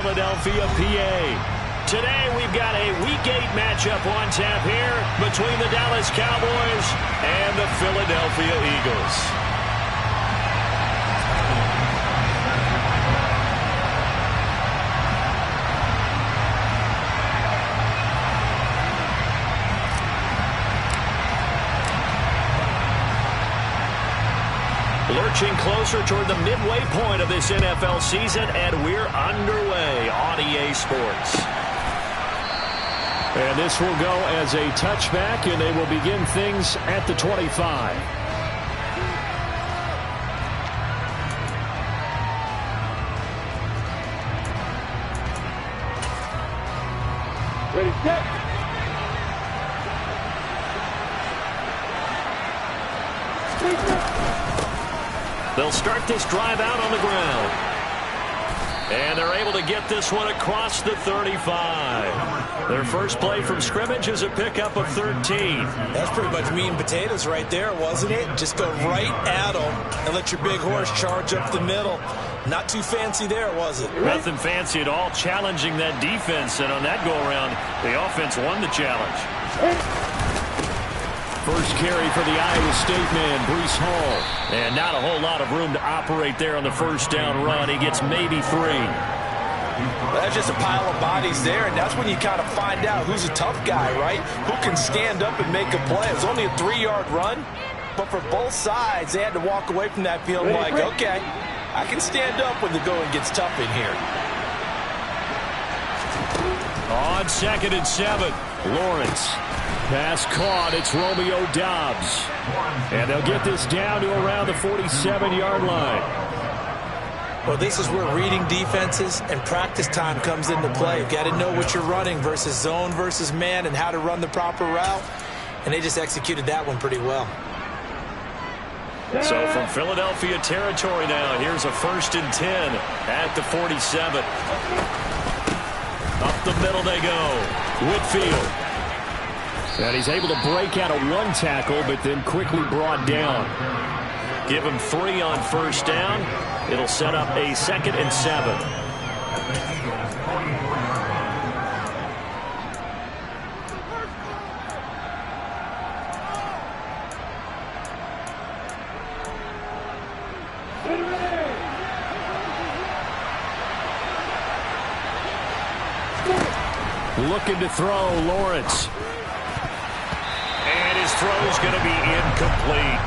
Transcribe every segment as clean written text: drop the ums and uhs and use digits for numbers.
Philadelphia, PA. Today we've got a Week 8 matchup on tap here between the Dallas Cowboys and the Philadelphia Eagles. Lurching closer toward the midway point of this NFL season, and we're underway on EA Sports. And this will go as a touchback, and they will begin things at the 25. Ready, set. They'll start this drive out on the ground. And they're able to get this one across the 35. Their first play from scrimmage is a pickup of 13. That's pretty much meat and potatoes right there, wasn't it? Just go right at them and let your big horse charge up the middle. Not too fancy there, was it? Nothing fancy at all, challenging that defense. And on that go-around, the offense won the challenge. First carry for the Iowa State man, Breece Hall. And not a whole lot of room to operate there on the first down run. He gets maybe 3. That's just a pile of bodies there, and that's when you kind of find out who's a tough guy, right? Who can stand up and make a play. It was only a 3-yard run, but for both sides, they had to walk away from that field like, okay, I can stand up when the going gets tough in here. On 2nd and 7, Lawrence. Pass caught. It's Romeo Doubs. And they'll get this down to around the 47-yard line. Well, this is where reading defenses and practice time comes into play. You've got to know what you're running versus zone versus man and how to run the proper route. And they just executed that one pretty well. So from Philadelphia territory now, here's a 1st and 10 at the 47. Up the middle they go. Whitfield. And he's able to break out of one tackle, but then quickly brought down. Give him 3 on first down. It'll set up a 2nd and 7. Looking to throw, Lawrence. And his throw's going to be incomplete.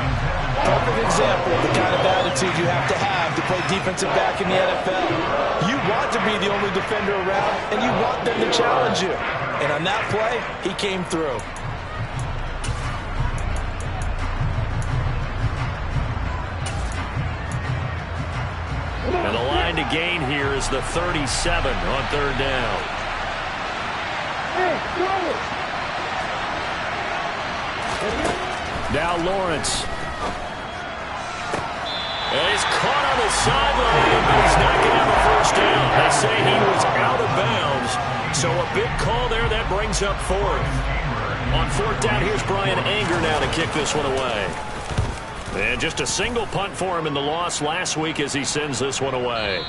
Perfect example of the kind of attitude you have to play defensive back in the NFL. You want to be the only defender around, and you want them to challenge you. And on that play, he came through. And the line to gain here is the 37 on 3rd down. Now Lawrence. And he's caught on the sideline, but he's not going to have a first down. They say he was out of bounds. So a big call there. That brings up 4th. On 4th down, here's Brian Anger now to kick this one away. And just a single punt for him in the loss last week as he sends this one away.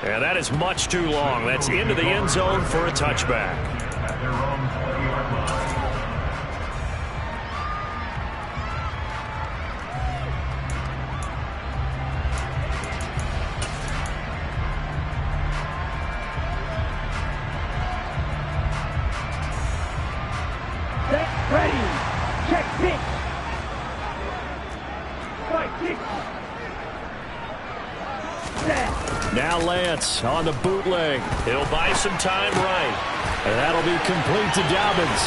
And that is much too long. That's into the end zone for a touchback. Ready. Check pitch. Now Lance on the bootleg. He'll buy some time right. And that'll be complete to Dobbins.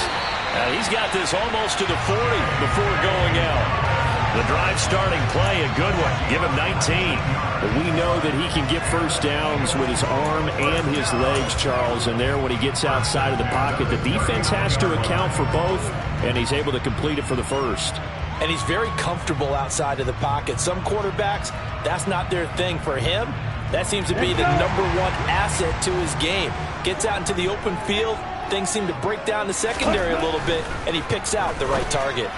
He's got this almost to the 40 before going out. The drive starting play, a good one. Give him 19. But we know that he can get first downs with his arm and his legs, Charles. And there, when he gets outside of the pocket, the defense has to account for both, and he's able to complete it for the first. And he's very comfortable outside of the pocket. Some quarterbacks, that's not their thing. For him, that seems to be the #1 asset to his game. Gets out into the open field, things seem to break down the secondary a little bit, and he picks out the right target.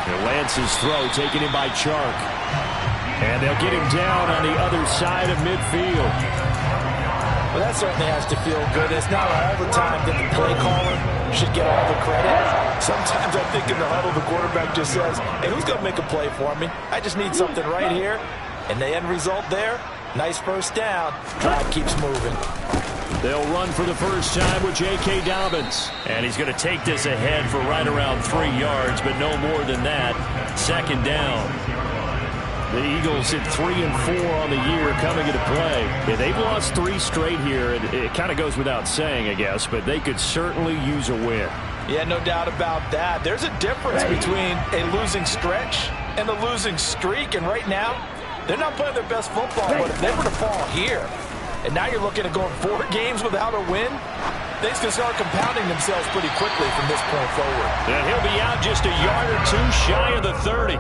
And Lance's throw taken in by Chark. And they'll get him down on the other side of midfield. Well, that certainly has to feel good. It's not all the time that the play caller should get all the credit. Sometimes I think in the huddle, the quarterback just says, hey, who's going to make a play for me? I just need something right here. And the end result there, nice first down. Drive keeps moving. They'll run for the first time with J.K. Dobbins. And he's going to take this ahead for right around 3 yards, but no more than that. Second down. The Eagles at 3-4 on the year coming into play. Yeah, they've lost 3 straight here. It kind of goes without saying, I guess, but they could certainly use a win. Yeah, no doubt about that. There's a difference between a losing stretch and a losing streak, and right now, they're not playing their best football, but if they were to fall here, and now you're looking at going 4 games without a win, things can start compounding themselves pretty quickly from this point forward. And he'll be out just a yard or 2 shy of the 30.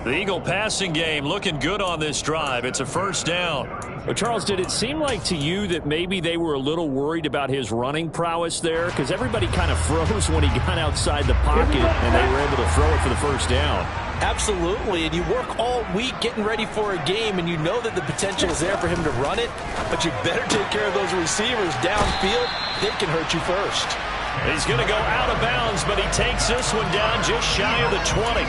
The Eagle passing game looking good on this drive. It's a first down. Well, Charles, did it seem like to you that maybe they were a little worried about his running prowess there? Because everybody kind of froze when he got outside the pocket, and they were able to throw it for the first down. Absolutely, and you work all week getting ready for a game, and you know that the potential is there for him to run it, but you better take care of those receivers downfield. They can hurt you first. He's going to go out of bounds, but he takes this one down just shy of the 20.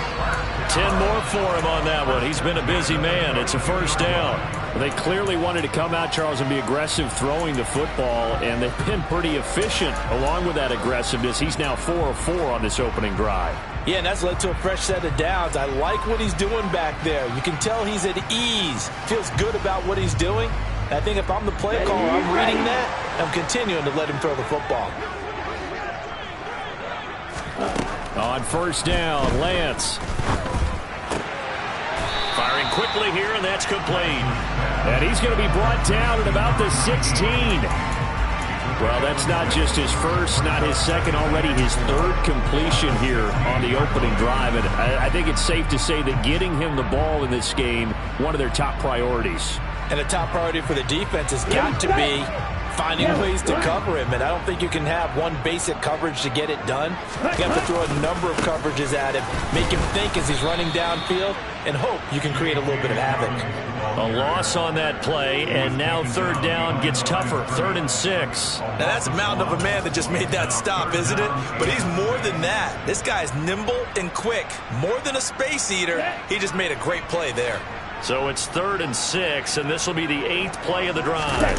10 more for him on that one. He's been a busy man. It's a first down. Well, they clearly wanted to come out, Charles, and be aggressive throwing the football, and they've been pretty efficient along with that aggressiveness. He's now 4 of 4 on this opening drive. Yeah, and that's led to a fresh set of downs. I like what he's doing back there. You can tell he's at ease. Feels good about what he's doing. I think if I'm the play caller, I'm reading that. I'm continuing to let him throw the football. On first down, Lance. Firing quickly here, and that's complete. And he's going to be brought down at about the 16. Well, that's not just his first, not his second, already his 3rd completion here on the opening drive. And I think it's safe to say that getting him the ball in this game, one of their top priorities. And the top priority for the defense has got to be finding ways to cover him, and I don't think you can have one basic coverage to get it done. You have to throw a number of coverages at him, make him think as he's running downfield, and hope you can create a little bit of havoc. A loss on that play, and now 3rd down gets tougher. 3rd and 6. Now that's a mountain of a man that just made that stop, isn't it? But he's more than that. This guy's nimble and quick. More than a space eater. He just made a great play there. So it's 3rd and 6, and this will be the 8th play of the drive.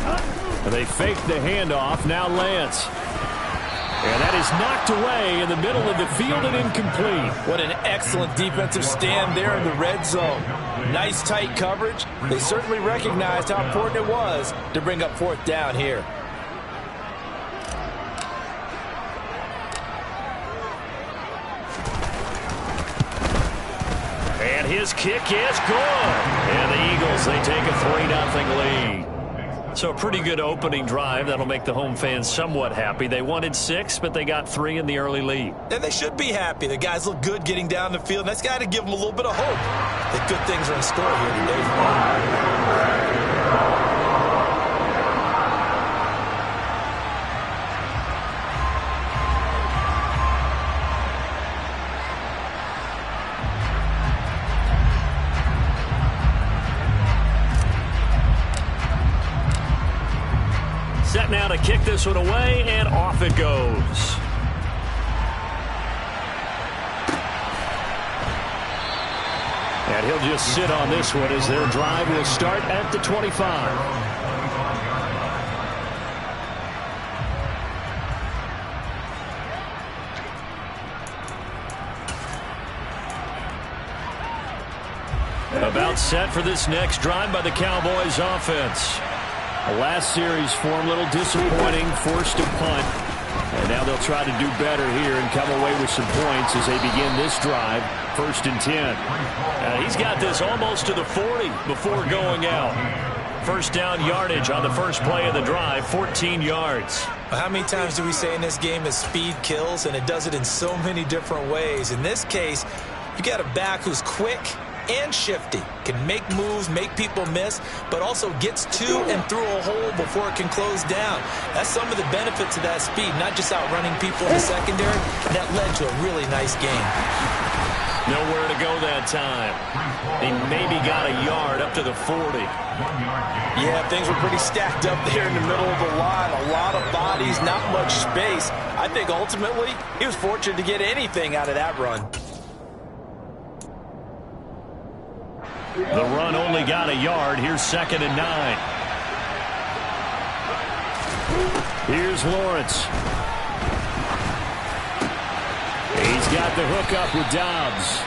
And they fake the handoff. Now Lance. And that is knocked away in the middle of the field and incomplete. What an excellent defensive stand there in the red zone. Nice tight coverage. They certainly recognized how important it was to bring up 4th down here. And his kick is good. And the Eagles, they take a 3-0 lead. So a pretty good opening drive. That'll make the home fans somewhat happy. They wanted 6, but they got 3 in the early lead. And they should be happy. The guys look good getting down the field. And that's got to give them a little bit of hope that good things are in store here today. Set now to kick this one away, and off it goes. And he'll just sit on this one as their drive will start at the 25. About set for this next drive by the Cowboys offense. Last series for him, a little disappointing, forced a punt. And now they'll try to do better here and come away with some points as they begin this drive. 1st and 10. He's got this almost to the 40 before going out. First down yardage on the first play of the drive, 14 yards. How many times do we say in this game that speed kills, and it does it in so many different ways? In this case, you got a back who's quick and shifty, can make moves, make people miss, but also gets to and through a hole before it can close down. That's some of the benefits of that speed, not just outrunning people in the secondary. That led to a really nice game. Nowhere to go that time. He maybe got a yard up to the 40. Yeah, things were pretty stacked up there in the middle of the line. A lot of bodies, not much space. I think ultimately he was fortunate to get anything out of that run. The run only got a yard. Here's 2nd and 9. Here's Lawrence. He's got the hook up with Dobbs.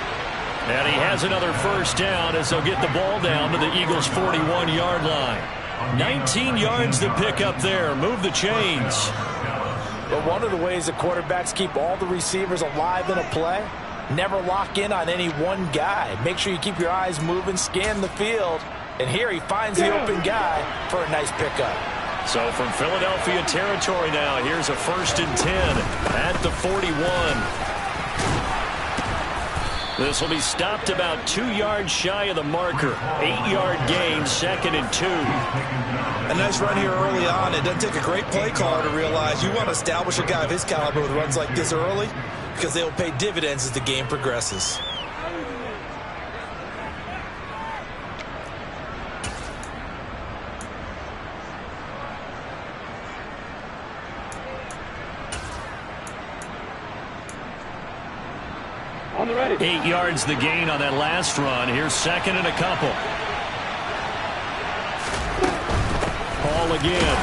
And he has another first down as they'll get the ball down to the Eagles' 41-yard line. 19 yards to pick up there. Move the chains. But one of the ways that quarterbacks keep all the receivers alive in a play, never lock in on any one guy. Make sure you keep your eyes moving, scan the field. And here he finds the open guy for a nice pickup. So from Philadelphia territory now, here's a 1st and 10 at the 41. This will be stopped about 2 yards shy of the marker. 8-yard gain, 2nd and 2. A nice run here early on. It doesn't take a great play caller to realize you want to establish a guy of his caliber with runs like this early because they will pay dividends as the game progresses. On the ready. 8 yards the gain on that last run. Here's 2nd and a couple. Ball again.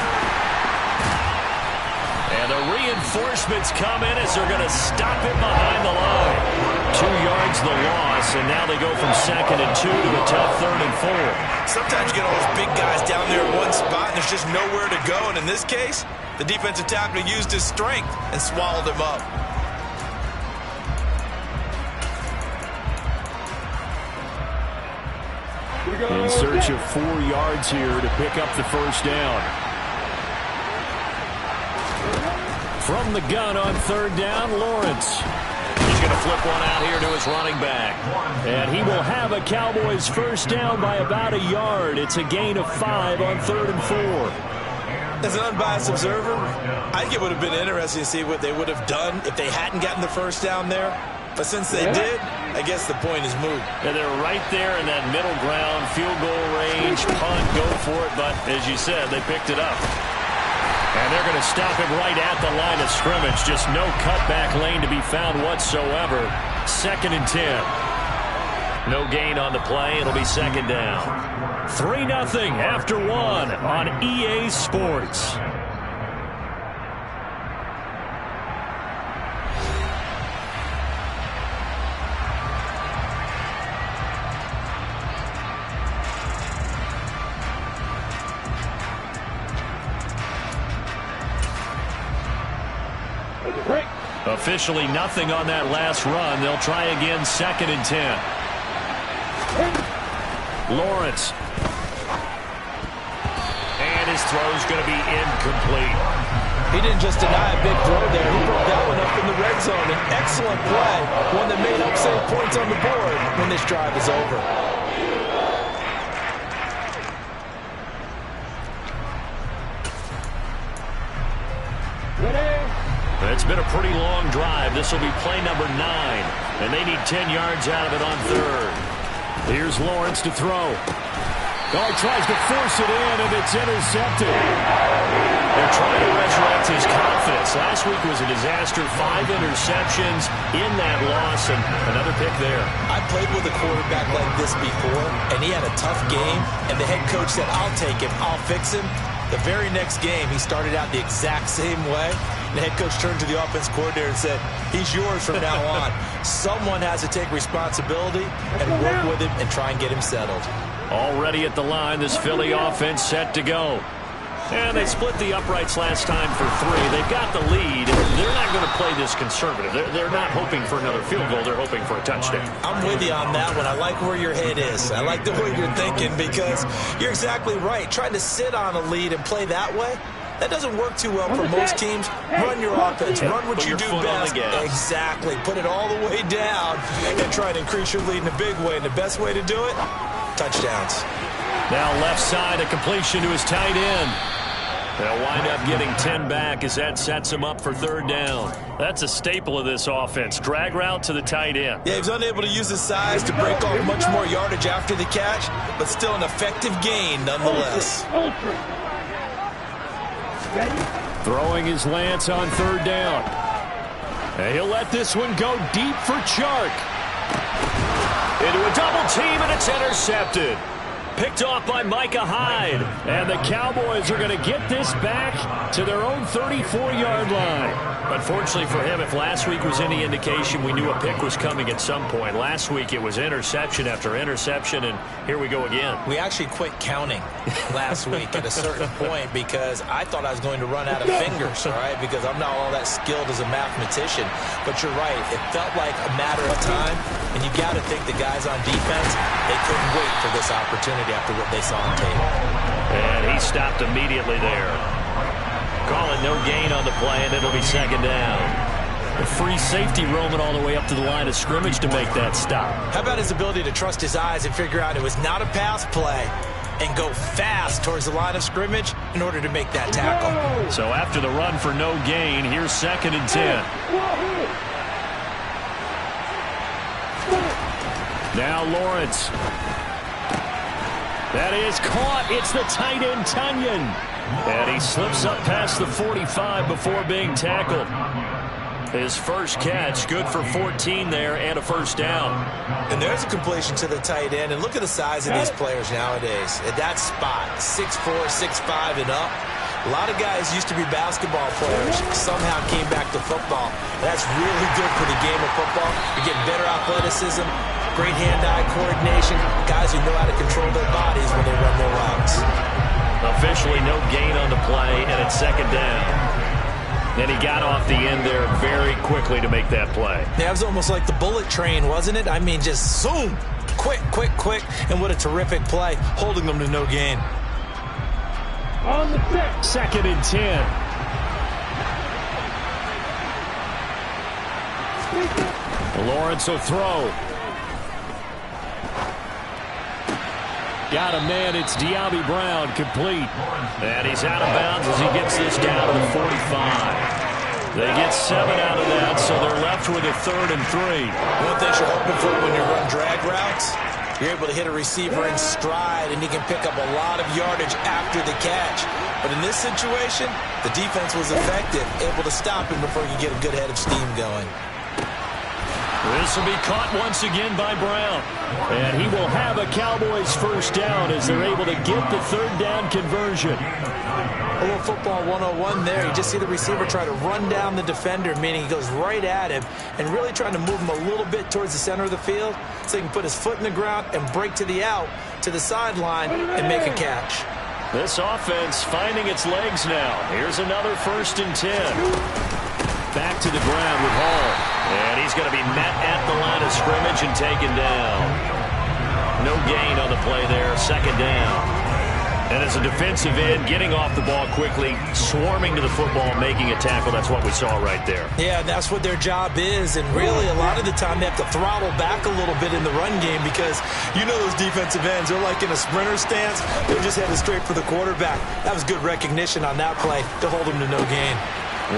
And the reinforcements come in as they're going to stop him behind the line. 2 yards the loss, and now they go from 2nd and 2 to a tough 3rd and 4. Sometimes you get all those big guys down there in one spot, and there's just nowhere to go. And in this case, the defensive tackle used his strength and swallowed him up. In search of 4 yards here to pick up the first down. From the gun on 3rd down, Lawrence. He's going to flip one out here to his running back. And he will have a Cowboys first down by about a yard. It's a gain of 5 on 3rd and 4. As an unbiased observer, I think it would have been interesting to see what they would have done if they hadn't gotten the first down there. But since they did, I guess the point is moot. And they're right there in that middle ground, field goal range, punt, go for it. But as you said, they picked it up. And they're going to stop him right at the line of scrimmage. Just no cutback lane to be found whatsoever. 2nd and 10. No gain on the play. It'll be 2nd down. 3-0 after 1 on EA Sports. Officially nothing on that last run. They'll try again, 2nd and 10. Lawrence. And his throw's going to be incomplete. He didn't just deny a big throw there. He broke that one up in the red zone. An excellent play. One that may help save points on the board when this drive is over. It's been a pretty long drive. This will be play number 9. And they need 10 yards out of it on 3rd. Here's Lawrence to throw. Oh, tries to force it in, and it's intercepted. They're trying to resurrect his confidence. Last week was a disaster. 5 interceptions in that loss, and another pick there. I played with a quarterback like this before, and he had a tough game, and the head coach said, I'll take him, I'll fix him. The very next game, he started out the exact same way. The head coach turned to the offense coordinator and said, he's yours from now on. Someone has to take responsibility and work with him and try and get him settled. Already at the line, this Philly offense set to go. And they split the uprights last time for 3. They've got the lead. They're not going to play this conservative. They're not hoping for another field goal. They're hoping for a touchdown. I'm with you on that one. I like where your head is. I like the way you're thinking because you're exactly right. Trying to sit on a lead and play that way, that doesn't work too well for most teams. Run your offense. Run what you do best. Exactly. Put it all the way down and try to increase your lead in a big way. And the best way to do it, touchdowns. Now left side, a completion to his tight end. They'll wind up getting 10 back as that sets them up for third down. That's a staple of this offense. Drag route to the tight end. Yeah, he was unable to use his size to break off much more yardage after the catch, but still an effective gain nonetheless. Throwing his Lance on third down. And he'll let this one go deep for Chark. Into a double team, and it's intercepted. Picked off by Micah Hyde. And the Cowboys are going to get this back to their own 34-yard line. Unfortunately for him, if last week was any indication, we knew a pick was coming at some point. Last week it was interception after interception, and here we go again. We actually quit counting last week at a certain point because I thought I was going to run out of fingers, all right, because I'm not all that skilled as a mathematician. But you're right. It felt like a matter of time, and you got to think the guys on defense, they couldn't wait for this opportunity after what they saw on tape. And he stopped immediately there. Calling no gain on the play, and it'll be second down. A free safety roaming all the way up to the line of scrimmage to make that stop. How about his ability to trust his eyes and figure out it was not a pass play and go fast towards the line of scrimmage in order to make that tackle? So after the run for no gain, here's second and 10. Now Lawrence. That is caught. It's the tight end, Tunyon. And he slips up past the 45 before being tackled. His first catch, good for 14 there and a first down. And there's a completion to the tight end. And look at the size of these players nowadays. At that spot, 6'4", 6'5", and up. A lot of guys used to be basketball players, somehow came back to football. That's really good for the game of football. You're getting better athleticism, great hand-eye coordination, guys who know how to control their bodies when they run their routes. Officially no gain on the play, and it's second down. And he got off the end there very quickly to make that play. Yeah, it was almost like the bullet train, wasn't it? I mean, just zoom, quick, quick, quick, and what a terrific play, holding them to no gain. On the pick. Second and 10. Lawrence will throw. Got a man, it's Diaby Brown, complete. And he's out of bounds as he gets this down to the 45. They get 7 out of that, so they're left with a 3rd and 3. One thing you're hoping for when you run drag routes, you're able to hit a receiver in stride, and he can pick up a lot of yardage after the catch. But in this situation, the defense was effective, able to stop him before you get a good head of steam going. This will be caught once again by Brown. And he will have a Cowboys first down as they're able to get the 3rd down conversion. A little football 101 there. You just see the receiver try to run down the defender, meaning he goes right at him and really trying to move him a little bit towards the center of the field so he can put his foot in the ground and break to the out, to the sideline, and make a catch. This offense finding its legs now. Here's another 1st and 10. Back to the ground with Hall. And he's going to be met at the line of scrimmage and taken down. No gain on the play there, second down. And as a defensive end, getting off the ball quickly, swarming to the football, making a tackle, that's what we saw right there. Yeah, that's what their job is, and really a lot of the time they have to throttle back a little bit in the run game because you know those defensive ends, they're like in a sprinter stance, they're just headed straight for the quarterback. That was good recognition on that play to hold him to no gain.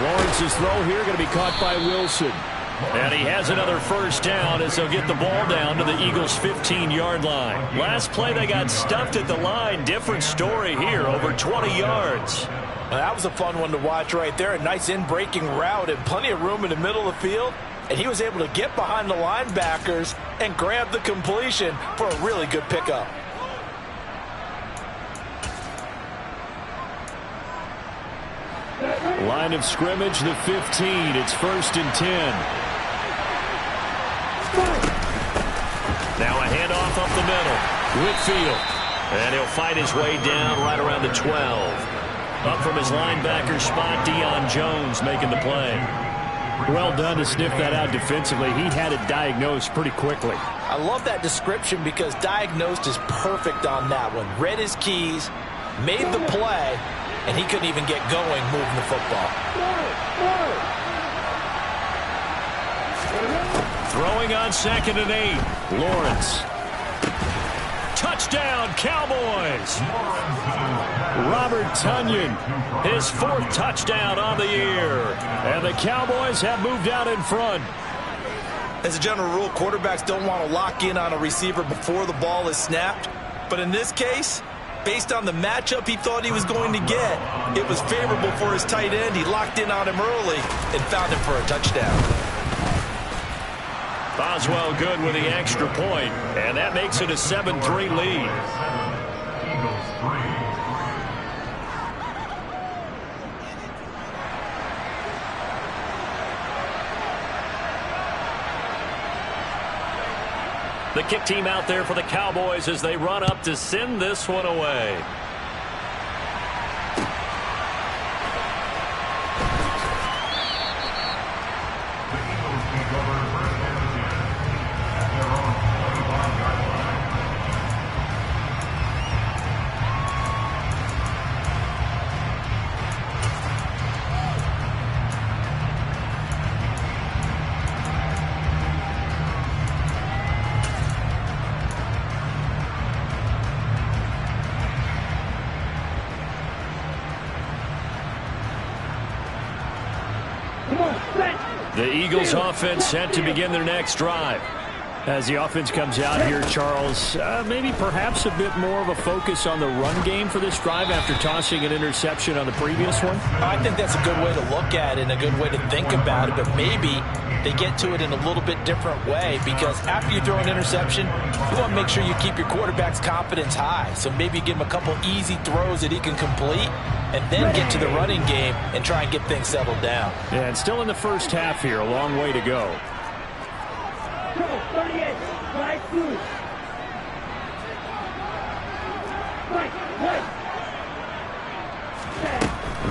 Lawrence's throw here going to be caught by Wilson. And he has another first down as they'll get the ball down to the Eagles' 15-yard line. Last play, they got stuffed at the line. Different story here, over 20 yards. Well, that was a fun one to watch right there. A nice in-breaking route and plenty of room in the middle of the field. And he was able to get behind the linebackers and grab the completion for a really good pickup. Line of scrimmage, the 15. It's 1st and 10. Now a handoff up the middle. Whitfield. And he'll fight his way down right around the 12. Up from his linebacker spot, Deion Jones making the play. Well done to sniff that out defensively. He had it diagnosed pretty quickly. I love that description because diagnosed is perfect on that one. Read his keys, made the play, and he couldn't even get going moving the football. Throwing on 2nd and 8. Lawrence. Touchdown, Cowboys. Robert Tonyan, his 4th touchdown on the year. And the Cowboys have moved out in front. As a general rule, quarterbacks don't want to lock in on a receiver before the ball is snapped. But in this case, based on the matchup he thought he was going to get, it was favorable for his tight end. He locked in on him early and found him for a touchdown. Boswell good with the extra point, and that makes it a 7-3 lead. The kick team out there for the Cowboys as they run up to send this one away. The Eagles offense set to begin their next drive. As the offense comes out here, Charles, maybe perhaps a bit more of a focus on the run game for this drive after tossing an interception on the previous one? I think that's a good way to look at it and a good way to think about it, but maybe they get to it in a little bit different way, because after you throw an interception, you want to make sure you keep your quarterback's confidence high. So maybe give him a couple easy throws that he can complete and then get to the running game and try and get things settled down. Yeah, and still in the first half here, a long way to go. 38, right through.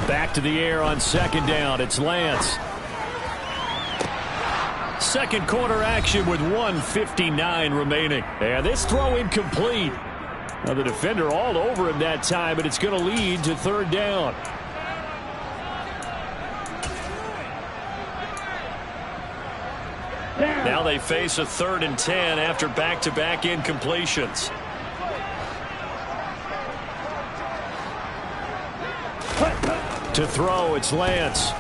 Back to the air on 2nd down. It's Lance. Second quarter action with 1:59 remaining. And this throw incomplete. Now the defender all over him that time, but it's going to lead to 3rd down. Now they face a 3rd and 10 after back-to-back incompletions. To throw, it's Lance.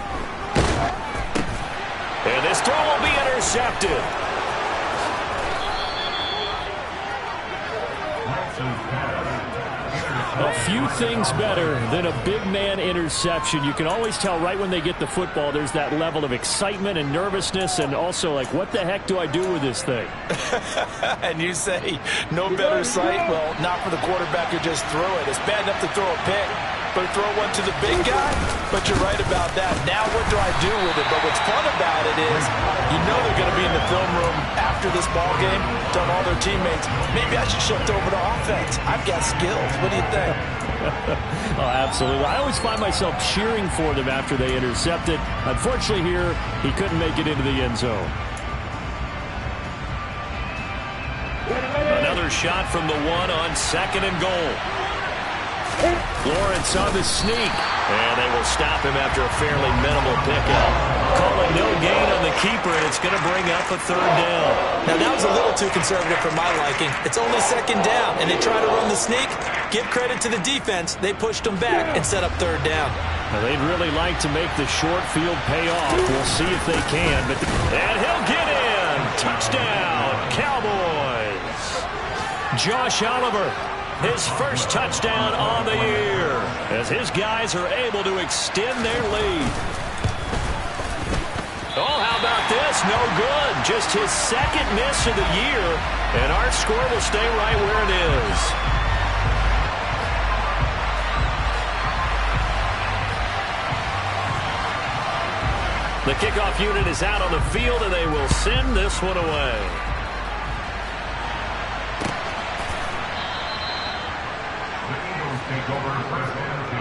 And this throw will be intercepted. A few things better than a big man interception. You can always tell right when they get the football, there's that level of excitement and nervousness, and also like, what the heck do I do with this thing? And you say, no better sight? Well, not for the quarterback who just threw it. It's bad enough to throw a pick, but throw one to the big guy? But you're right about that. Now what do I do with it? But what's fun about it is, you know they're going to be in the film room after this ball game, telling all their teammates, maybe I should shift over to offense. I've got skills. What do you think? Oh, absolutely. I always find myself cheering for them after they intercept it. Unfortunately here, he couldn't make it into the end zone. Another shot from the 1 on 2nd and goal. Lawrence on the sneak. And they will stop him after a fairly minimal pickup. Calling no gain on the keeper, and it's going to bring up a 3rd down. Now, that was a little too conservative for my liking. It's only 2nd down, and they try to run the sneak. Give credit to the defense. They pushed them back and set up 3rd down. Now, they'd really like to make the short field pay off. We'll see if they can. And he'll get in. Touchdown, Cowboys. Josh Oliver, his first touchdown on the year, as his guys are able to extend their lead. Oh, how about this? No good. Just his 2nd miss of the year, and our score will stay right where it is. The kickoff unit is out on the field, and they will send this one away. Take over first and 10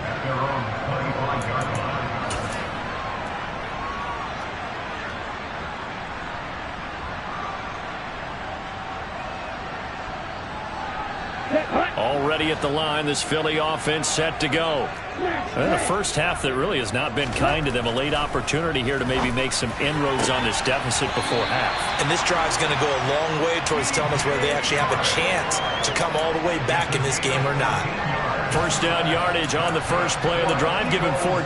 at their own 35-yard line. Already ready at the line. This Philly offense set to go. And a first half that really has not been kind to them. A late opportunity here to maybe make some inroads on this deficit before half. And this drive's going to go a long way towards telling us whether they actually have a chance to come all the way back in this game or not. First down yardage on the first play of the drive, given 14.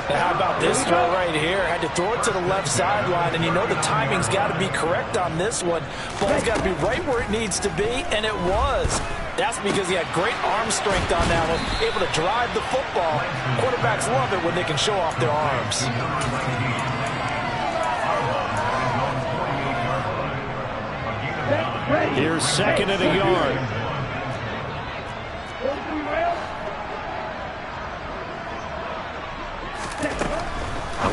Now, how about this throw right here? Had to throw it to the left sideline, and you know the timing's got to be correct on this one. Ball's got to be right where it needs to be, and it was. That's because he had great arm strength on that one, able to drive the football. Quarterbacks love it when they can show off their arms. Here's second and a yard.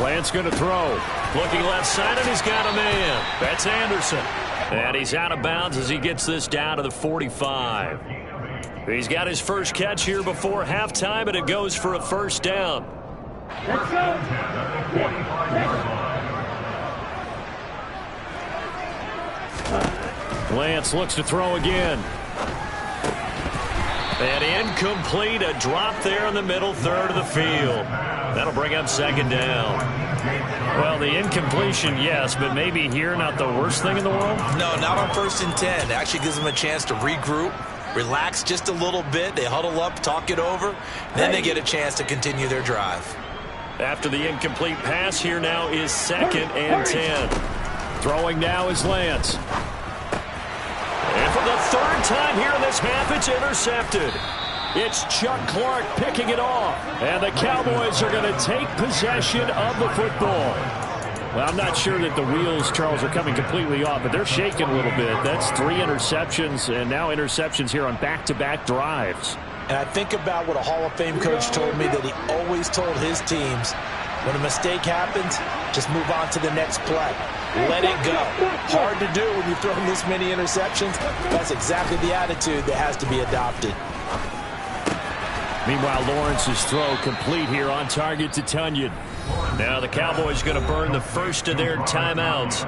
Lance going to throw. Looking left side, and he's got a man. That's Anderson. And he's out of bounds as he gets this down to the 45. He's got his first catch here before halftime, and it goes for a first down. Let's go. Lance looks to throw again. And incomplete, a drop there in the middle third of the field. That'll bring up second down. Well, the incompletion, yes, but maybe here not the worst thing in the world? No, not on 1st and 10. It actually gives them a chance to regroup, relax just a little bit. They huddle up, talk it over, then they get a chance to continue their drive. After the incomplete pass, here now is second and 10. Throwing now is Lance. And for the third time here in this half, it's intercepted. It's Chuck Clark picking it off. And the Cowboys are going to take possession of the football. Well, I'm not sure that the wheels, Charles, are coming completely off, but they're shaking a little bit. That's 3 interceptions, and now interceptions here on back-to-back drives. And I think about what a Hall of Fame coach told me that he always told his teams, when a mistake happens, just move on to the next play. Let it go. Hard to do when you've thrown this many interceptions. That's exactly the attitude that has to be adopted. Meanwhile, Lawrence's throw complete here on target to Tunyon. Now the Cowboys going to burn the first of their timeouts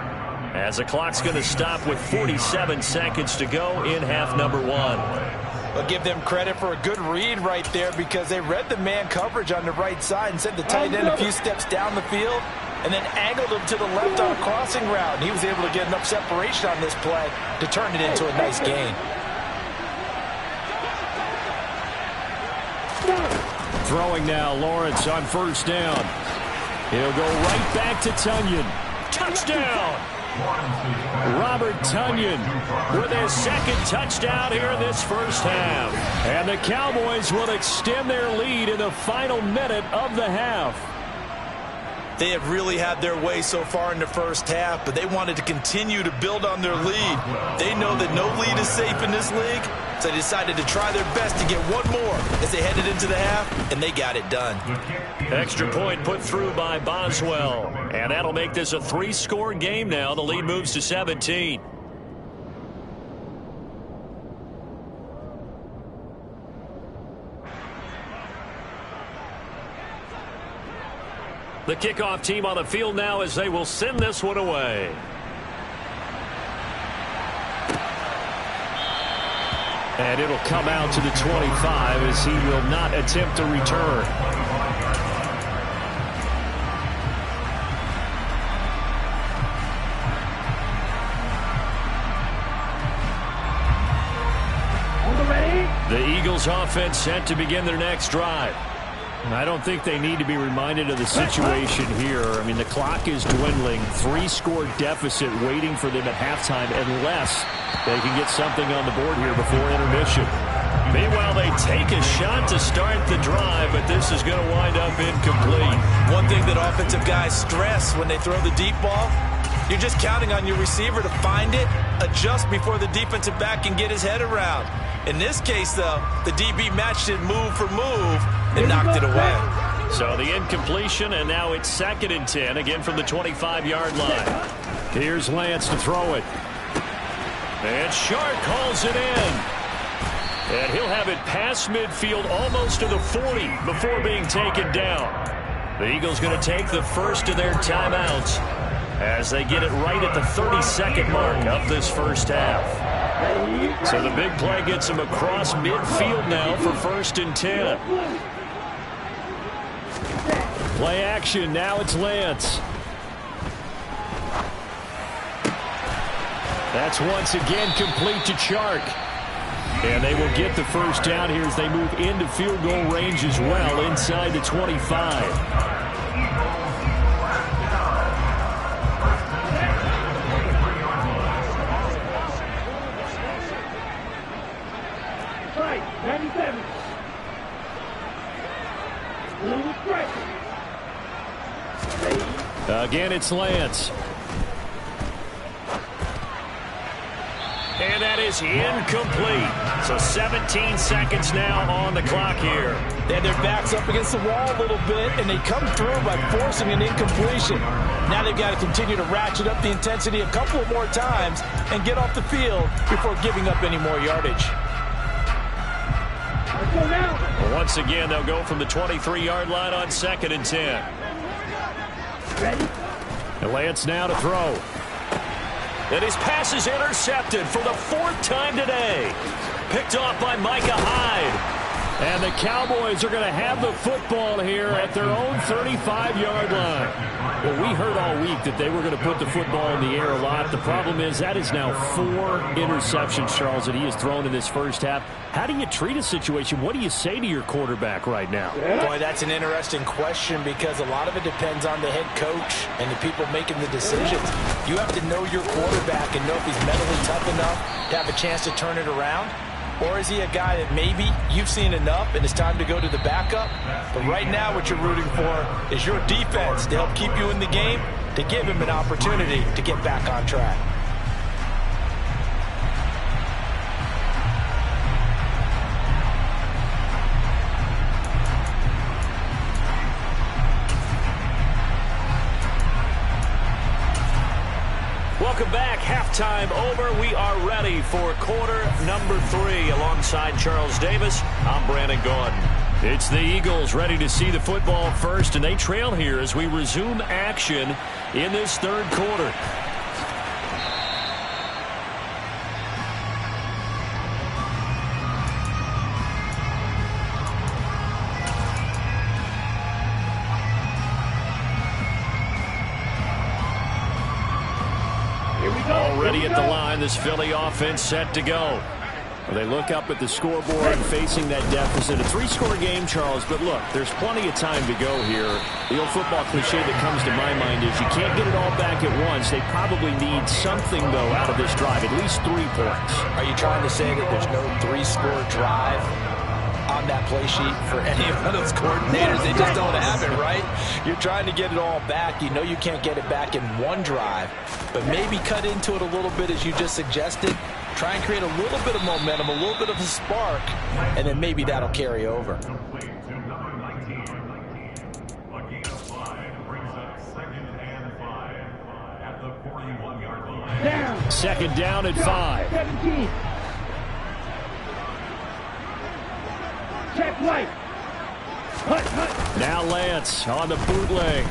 as the clock's going to stop with 47 seconds to go in half number 1. I'll give them credit for a good read right there because they read the man coverage on the right side and sent the tight end a few steps down the field and then angled him to the left on a crossing route. And he was able to get enough separation on this play to turn it into a nice gain. Throwing now, Lawrence on first down. He'll go right back to Tunyon. Touchdown! Robert Tunyon with his second touchdown here in this first half. And the Cowboys will extend their lead in the final minute of the half. They have really had their way so far in the first half, but they wanted to continue to build on their lead. They know that no lead is safe in this league, so they decided to try their best to get one more as they headed into the half, and they got it done. Extra point put through by Boswell, and that'll make this a 3-score game now. The lead moves to 17. The kickoff team on the field now as they will send this one away. And it'll come out to the 25 as he will not attempt to return. The Eagles offense set to begin their next drive. I don't think they need to be reminded of the situation here. I mean, the clock is dwindling. 3-score deficit waiting for them at halftime unless they can get something on the board here before intermission. Meanwhile, they take a shot to start the drive, but this is going to wind up incomplete. One thing that offensive guys stress when they throw the deep ball, you're just counting on your receiver to find it, adjust before the defensive back can get his head around. In this case, though, the DB matched it move for move and knocked it away. So the incompletion, and now it's 2nd and 10, again from the 25-yard line. Here's Lance to throw it. And Shark calls it in. And he'll have it past midfield almost to the 40 before being taken down. The Eagles going to take the first of their timeouts as they get it right at the 32nd mark of this first half. So the big play gets him across midfield now for 1st and 10. Play action. Now it's Lance. That's once again complete to Chark. And they will get the 1st down here as they move into field goal range as well inside the 25. Again, it's Lance. And that is incomplete. So 17 seconds now on the clock here. They had their backs up against the wall a little bit, and they come through by forcing an incompletion. Now they've got to continue to ratchet up the intensity a couple of more times and get off the field before giving up any more yardage. Well, once again, they'll go from the 23-yard line on 2nd and 10. Ready? And Lance now to throw. And his pass is intercepted for the 4th time today. Picked off by Micah Hyde. And the Cowboys are going to have the football here at their own 35-yard line. Well, we heard all week that they were going to put the football in the air a lot. The problem is that is now 4 interceptions, Charles, that he has thrown in this first half. How do you treat a situation? What do you say to your quarterback right now? Boy, that's an interesting question because a lot of it depends on the head coach and the people making the decisions. You have to know your quarterback and know if he's mentally tough enough to have a chance to turn it around. Or is he a guy that maybe you've seen enough and it's time to go to the backup? But right now what you're rooting for is your defense to help keep you in the game, to give him an opportunity to get back on track. Welcome back. Halftime over. We are ready for quarter number 3. Alongside Charles Davis, I'm Brandon Gordon. It's the Eagles ready to see the football first, and they trail here as we resume action in this 3rd quarter. Already at the line, this Philly offense set to go. Well, they look up at the scoreboard facing that deficit. A 3-score game, Charles, but look, there's plenty of time to go here. The old football cliche that comes to my mind is you can't get it all back at once. They probably need something, though, out of this drive, at least 3 points. Are you trying to say that there's no 3-score drive on that play sheet for any of those coordinators? They just don't have it, right? You're trying to get it all back. You know you can't get it back in one drive, but maybe cut into it a little bit as you just suggested. Try and create a little bit of momentum, a little bit of a spark, and then maybe that'll carry over. Second down at 5. 17. Check right. Hut. Now Lance on the bootleg.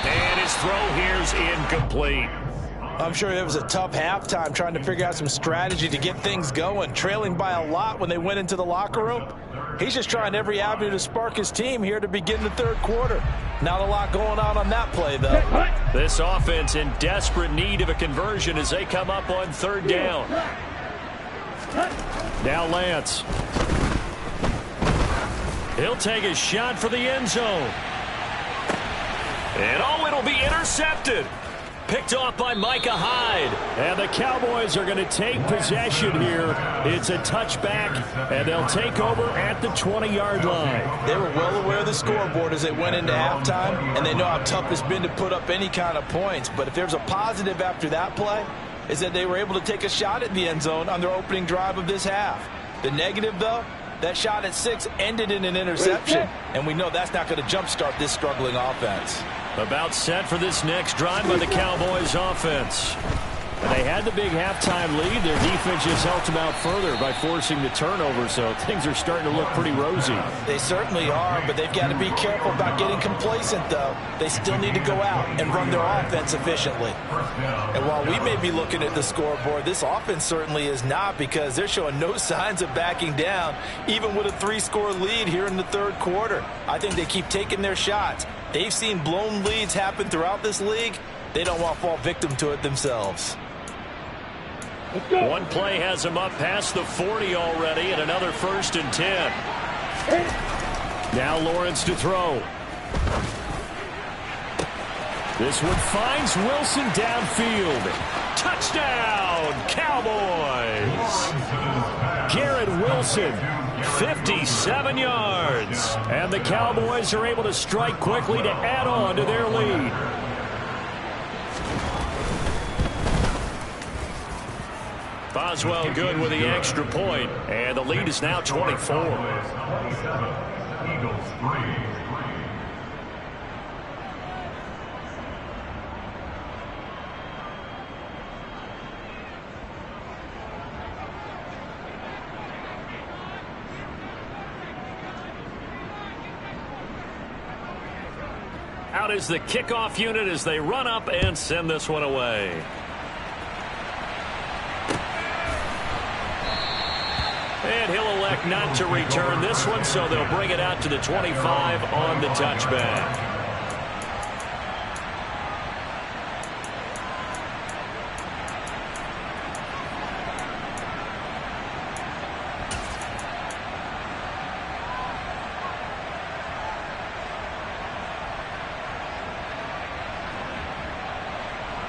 And his throw here's incomplete. I'm sure it was a tough halftime trying to figure out some strategy to get things going, trailing by a lot when they went into the locker room. He's just trying every avenue to spark his team here to begin the 3rd quarter. Not a lot going on that play, though. This offense in desperate need of a conversion as they come up on 3rd down. Now Lance. He'll take a shot for the end zone. And it'll be intercepted. Picked off by Micah Hyde. And the Cowboys are going to take possession here. It's a touchback, and they'll take over at the 20-yard line. They were well aware of the scoreboard as they went into halftime, and they know how tough it's been to put up any kind of points. But if there's a positive after that play, is that they were able to take a shot at the end zone on their opening drive of this half. The negative, though, that shot at 6 ended in an interception, and we know that's not going to jumpstart this struggling offense. About set for this next drive by the Cowboys offense. And they had the big halftime lead. Their defense just helped them out further by forcing the turnover, so things are starting to look pretty rosy. They certainly are, but they've got to be careful about getting complacent, though. They still need to go out and run their offense efficiently. And while we may be looking at the scoreboard, this offense certainly is not, because they're showing no signs of backing down, even with a 3-score lead here in the third quarter. I think they keep taking their shots. They've seen blown leads happen throughout this league. They don't want to fall victim to it themselves. One play has them up past the 40 already, and another 1st and 10. Now Lawrence to throw. This one finds Wilson downfield. Touchdown, Cowboys! Garrett Wilson, 57 yards. And the Cowboys are able to strike quickly to add on to their lead. Boswell good with the extra point, and the lead is now 24. Eagles 3. Out is the kickoff unit as they run up and send this one away. And he'll elect not to return this one, so they'll bring it out to the 25 on the touchback.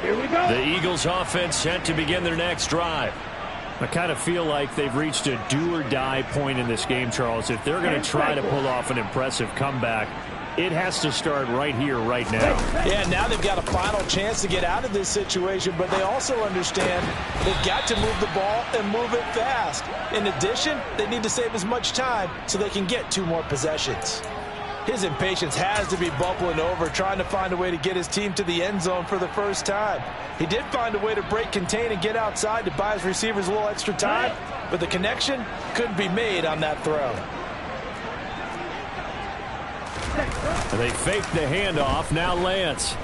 Here we go. The Eagles offense set to begin their next drive. I kind of feel like they've reached a do-or-die point in this game, Charles. If they're going to try to pull off an impressive comeback, it has to start right here, right now. Yeah, now they've got a final chance to get out of this situation, but they also understand they've got to move the ball and move it fast. In addition, they need to save as much time so they can get 2 more possessions. His impatience has to be bubbling over, trying to find a way to get his team to the end zone for the first time. He did find a way to break contain and get outside to buy his receivers a little extra time, but the connection couldn't be made on that throw. They fake the handoff. Now Lance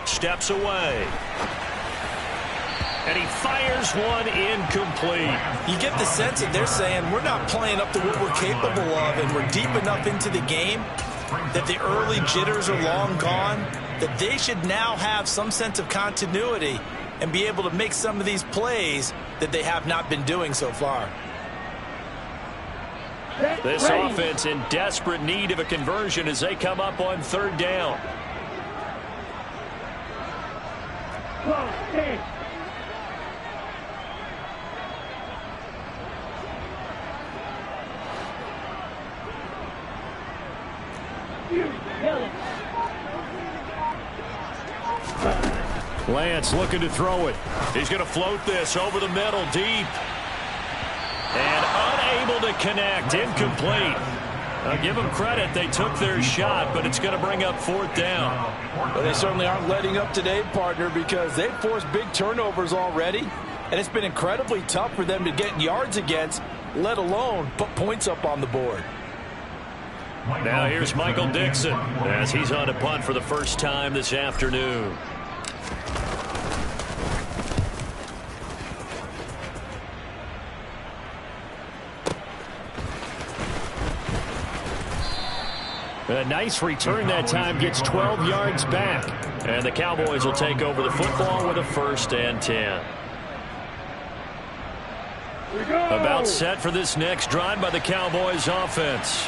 steps away. And he fires one incomplete. You get the sense that they're saying we're not playing up to what we're capable of, and we're deep enough into the game that the early jitters are long gone, that they should now have some sense of continuity and be able to make some of these plays that they have not been doing so far. This offense in desperate need of a conversion as they come up on 3rd down. Lance looking to throw it. He's going to float this over the middle deep. And unable to connect. Incomplete. I'll give them credit. They took their shot, but it's going to bring up 4th down. But they certainly aren't letting up today, partner, because they've forced big turnovers already. And it's been incredibly tough for them to get yards against, let alone put points up on the board. Now here's Michael Dixon as he's on a punt for the first time this afternoon. A nice return that time, gets 12 yards back. And the Cowboys will take over the football with a 1st and 10. About set for this next drive by the Cowboys offense.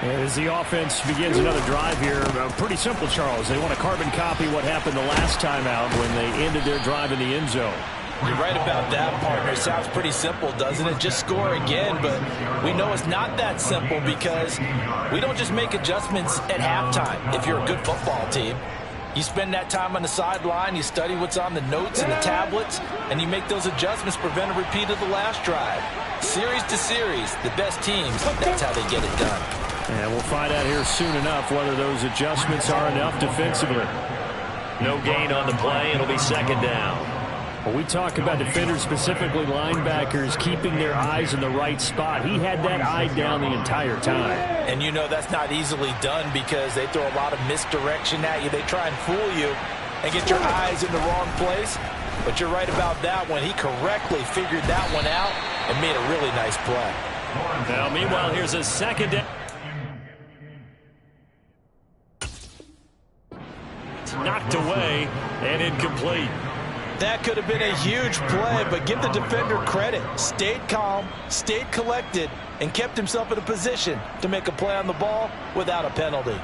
As the offense begins another drive here, pretty simple, Charles. They want to carbon copy what happened the last time out when they ended their drive in the end zone. You're right about that, partner. Sounds pretty simple, doesn't it? Just score again, but we know it's not that simple because we don't just make adjustments at halftime if you're a good football team. You spend that time on the sideline, you study what's on the notes and the tablets, and you make those adjustments, prevent a repeat of the last drive. Series to series, the best teams, that's how they get it done. And we'll find out here soon enough whether those adjustments are enough defensively. No gain on the play. It'll be 2nd down. When we talk about defenders, specifically linebackers, keeping their eyes in the right spot, he had that eye down the entire time. And you know that's not easily done because they throw a lot of misdirection at you. They try and fool you and get your eyes in the wrong place. But you're right about that one. He correctly figured that one out and made a really nice play. Now, meanwhile, here's a second down. It's knocked away and incomplete. That could have been a huge play, but give the defender credit. Stayed calm, stayed collected, and kept himself in a position to make a play on the ball without a penalty.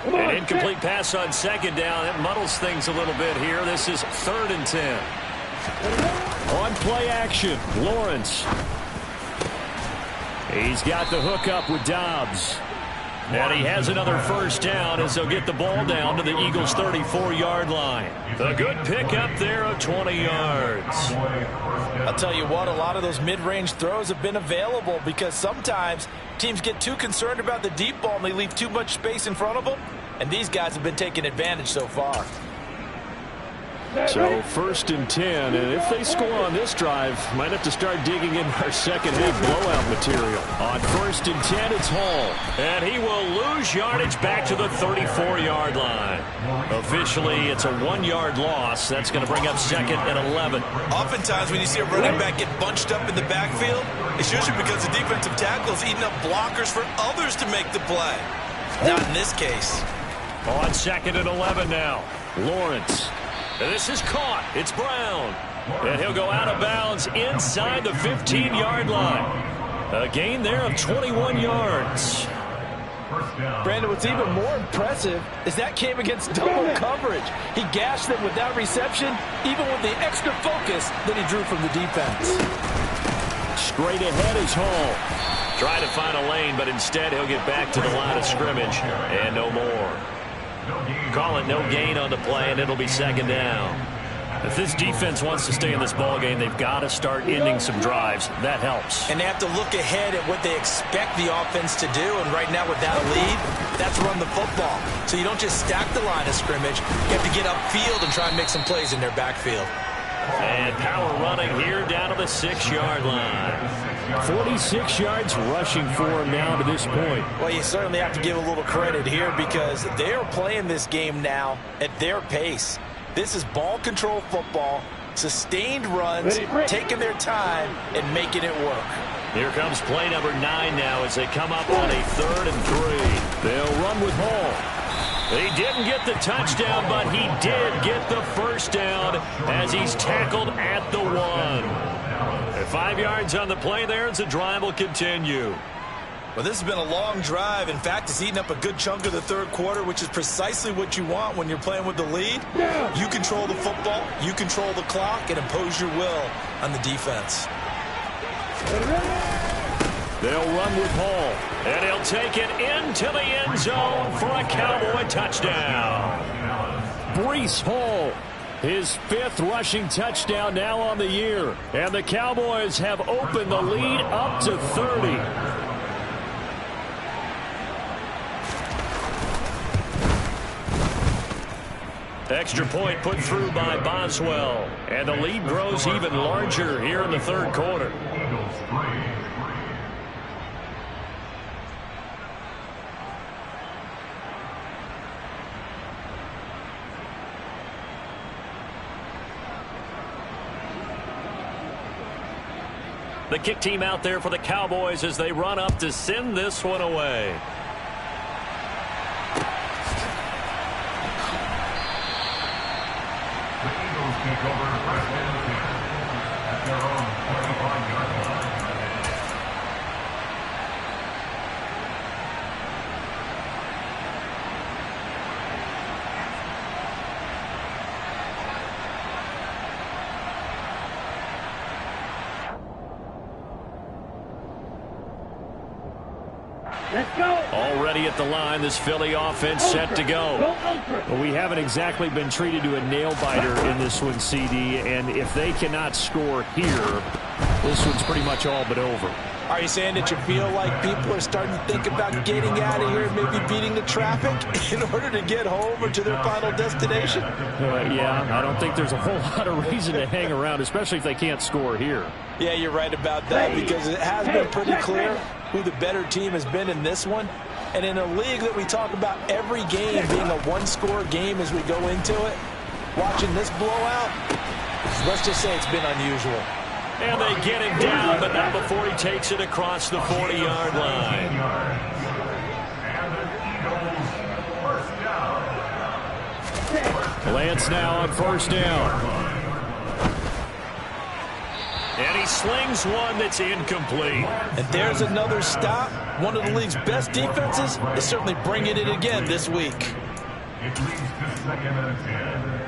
An incomplete pass on second down. It muddles things a little bit here. This is 3rd and 10. On play action, Lawrence. He's got the hook up with Dobbs. And he has another first down as they'll get the ball down to the Eagles' 34-yard line. A good pickup there of 20 yards. I'll tell you what, a lot of those mid-range throws have been available because sometimes teams get too concerned about the deep ball and they leave too much space in front of them. And these guys have been taking advantage so far. So 1st and 10, and if they score on this drive, might have to start digging in our second half blowout material. On 1st and 10, it's Hall. And he will lose yardage back to the 34-yard line. Officially, it's a 1-yard loss. That's going to bring up 2nd and 11. Oftentimes when you see a running back get bunched up in the backfield, it's usually because the defensive tackle is eating up blockers for others to make the play. Not in this case. On 2nd and 11 now. Lawrence. And this is caught. It's Brown. And he'll go out of bounds inside the 15-yard line. A gain there of 21 yards. Brandon, what's even more impressive is that came against double coverage. He gashed them with that reception, even with the extra focus that he drew from the defense. Straight ahead is Hall. Trying to find a lane, but instead he'll get back to the line of scrimmage. And no more. Call it no gain on the play, and it'll be 2nd down. If this defense wants to stay in this ballgame, they've got to start ending some drives. That helps. And they have to look ahead at what they expect the offense to do. And right now with that lead, that's run the football. So you don't just stack the line of scrimmage. You have to get upfield and try and make some plays in their backfield. And power running here down to the 6-yard line. 46 yards rushing for him now to this point. Well, you certainly have to give a little credit here because they are playing this game now at their pace. This is ball control football, sustained runs, taking their time and making it work. Here comes play number 9 now as they come up on a 3rd and 3. They'll run with Hall. He didn't get the touchdown, but he did get the first down as he's tackled at the 1. 5 yards on the play there as the drive will continue. Well, this has been a long drive. In fact, it's eaten up a good chunk of the 3rd quarter, which is precisely what you want when you're playing with the lead. You control the football, you control the clock, and impose your will on the defense. They'll run with Hall. And he'll take it into the end zone for a Cowboy touchdown. Breece Hall. His 5th rushing touchdown now on the year. And the Cowboys have opened the lead up to 30. Extra point put through by Boswell. And the lead grows even larger here in the 3rd quarter. The kick team out there for the Cowboys as they run up to send this one away. The Eagles take over 1st and 10 at their own 25-yard line. Let's go. Already at the line, this Philly offense set to go. Well, we haven't exactly been treated to a nail-biter in this one, CD, and if they cannot score here, this one's pretty much all but over. Are you saying that you feel like people are starting to think about getting out of here and maybe beating the traffic in order to get home or to their final destination? Yeah, I don't think there's a whole lot of reason to hang around, especially if they can't score here. Yeah, you're right about that, because it has been pretty clear who the better team has been in this one. And in a league that we talk about every game being a one-score game as we go into it, watching this blowout, let's just say it's been unusual. And they get him down, but not before he takes it across the 40-yard line. Lance now on first down. And he slings one that's incomplete. And there's another stop. One of the league's best defenses is certainly bringing it again this week. It leads to second and 10.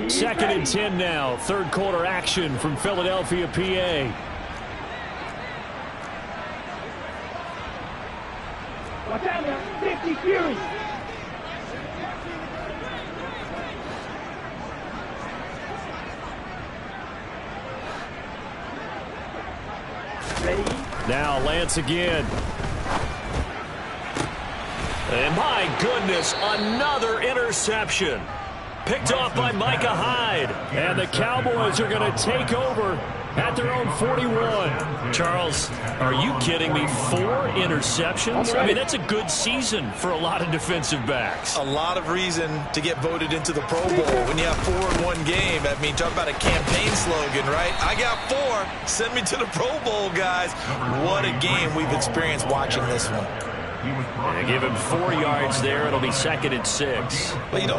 Second and 10 now. Third quarter action from Philadelphia, PA. Watch out now. 50 Fury. Ready? Now Lance again. And my goodness, another interception. Picked off by Micah Hyde. And the Cowboys are going to take over at their own 41. Charles, are you kidding me? 4 interceptions? I mean, that's a good season for a lot of defensive backs. A lot of reason to get voted into the Pro Bowl when you have 4 in one game. I mean, talk about a campaign slogan, right? I got 4. Send me to the Pro Bowl, guys. What a game we've experienced watching this one. Give him 4 yards there. It'll be second and 6. Well, you don't